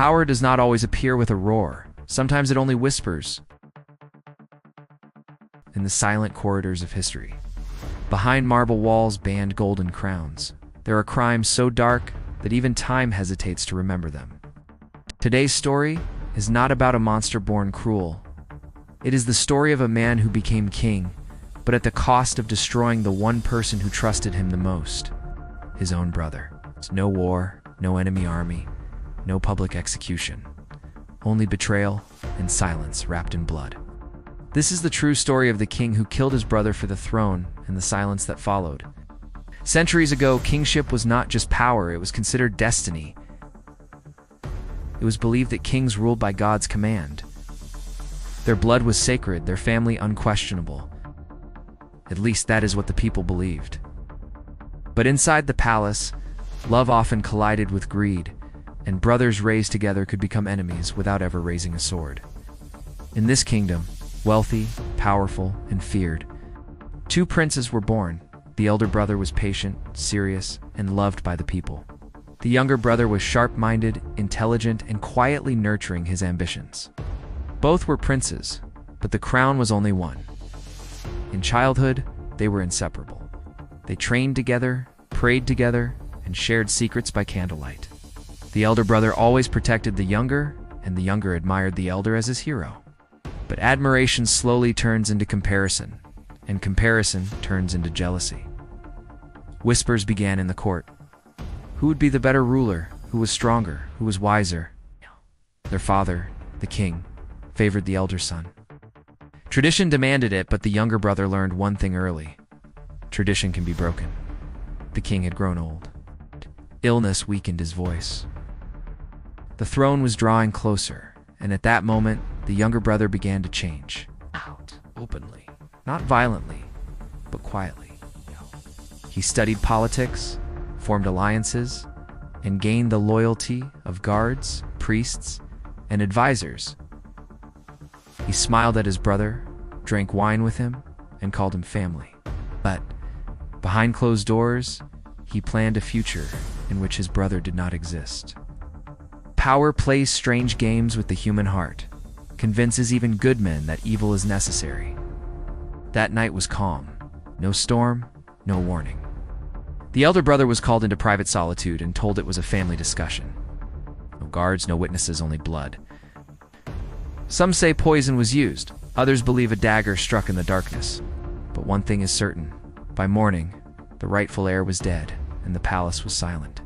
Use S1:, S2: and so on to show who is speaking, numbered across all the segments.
S1: Power does not always appear with a roar. Sometimes it only whispers in the silent corridors of history. Behind marble walls band golden crowns. There are crimes so dark that even time hesitates to remember them. Today's story is not about a monster born cruel. It is the story of a man who became king, but at the cost of destroying the one person who trusted him the most, his own brother. No war, no enemy army, no public execution. Only betrayal and silence wrapped in blood. This is the true story of the king who killed his brother for the throne and the silence that followed. Centuries ago, kingship was not just power, it was considered destiny. It was believed that kings ruled by God's command. Their blood was sacred, their family unquestionable. At least that is what the people believed. But inside the palace, love often collided with greed, and brothers raised together could become enemies without ever raising a sword. In this kingdom, wealthy, powerful, and feared, two princes were born. The elder brother was patient, serious, and loved by the people. The younger brother was sharp-minded, intelligent, and quietly nurturing his ambitions. Both were princes, but the crown was only one. In childhood, they were inseparable. They trained together, prayed together, and shared secrets by candlelight. The elder brother always protected the younger, and the younger admired the elder as his hero. But admiration slowly turns into comparison, and comparison turns into jealousy. Whispers began in the court. Who would be the better ruler? Who was stronger? Who was wiser? Their father, the king, favored the elder son. Tradition demanded it, but the younger brother learned one thing early. Tradition can be broken. The king had grown old. Illness weakened his voice. The throne was drawing closer, and at that moment, the younger brother began to change. Out, openly, not violently, but quietly. He studied politics, formed alliances, and gained the loyalty of guards, priests, and advisors. He smiled at his brother, drank wine with him, and called him family. But behind closed doors, he planned a future in which his brother did not exist. Power plays strange games with the human heart, convinces even good men that evil is necessary. That night was calm. No storm, no warning. The elder brother was called into private solitude and told it was a family discussion. No guards, no witnesses, only blood. Some say poison was used. Others believe a dagger struck in the darkness. But one thing is certain. By morning, the rightful heir was dead, and the palace was silent.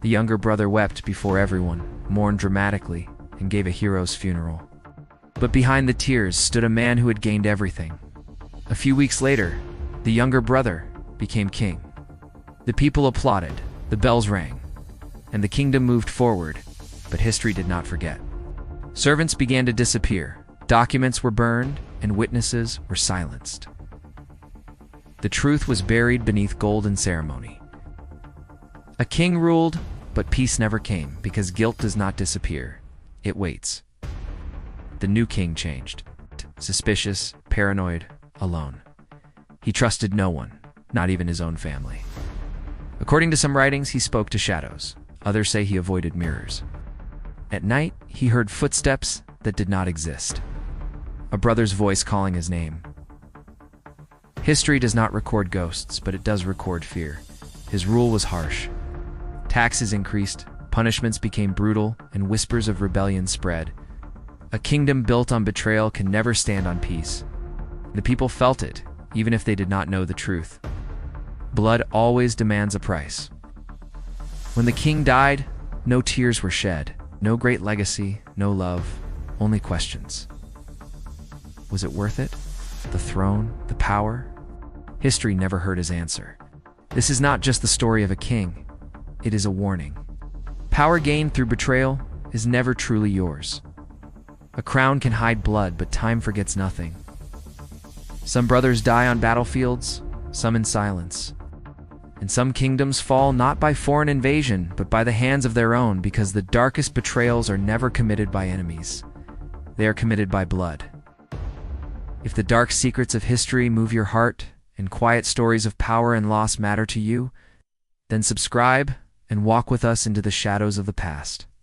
S1: The younger brother wept before everyone, mourned dramatically, and gave a hero's funeral. But behind the tears stood a man who had gained everything. A few weeks later, the younger brother became king. The people applauded, the bells rang, and the kingdom moved forward, but history did not forget. Servants began to disappear, documents were burned, and witnesses were silenced. The truth was buried beneath golden ceremony. A king ruled, but peace never came, because guilt does not disappear. It waits. The new king changed. Suspicious, paranoid, alone. He trusted no one, not even his own family. According to some writings, he spoke to shadows. Others say he avoided mirrors. At night, he heard footsteps that did not exist. A brother's voice calling his name. History does not record ghosts, but it does record fear. His rule was harsh. Taxes increased, punishments became brutal, and whispers of rebellion spread. A kingdom built on betrayal can never stand on peace. The people felt it, even if they did not know the truth. Blood always demands a price. When the king died, no tears were shed, no great legacy, no love, only questions. Was it worth it? The throne, the power? History never heard his answer. This is not just the story of a king, it is a warning. Power gained through betrayal is never truly yours. A crown can hide blood, but time forgets nothing. Some brothers die on battlefields, some in silence. And some kingdoms fall not by foreign invasion, but by the hands of their own, because the darkest betrayals are never committed by enemies. They are committed by blood. If the dark secrets of history move your heart, and quiet stories of power and loss matter to you, then subscribe and walk with us into the shadows of the past.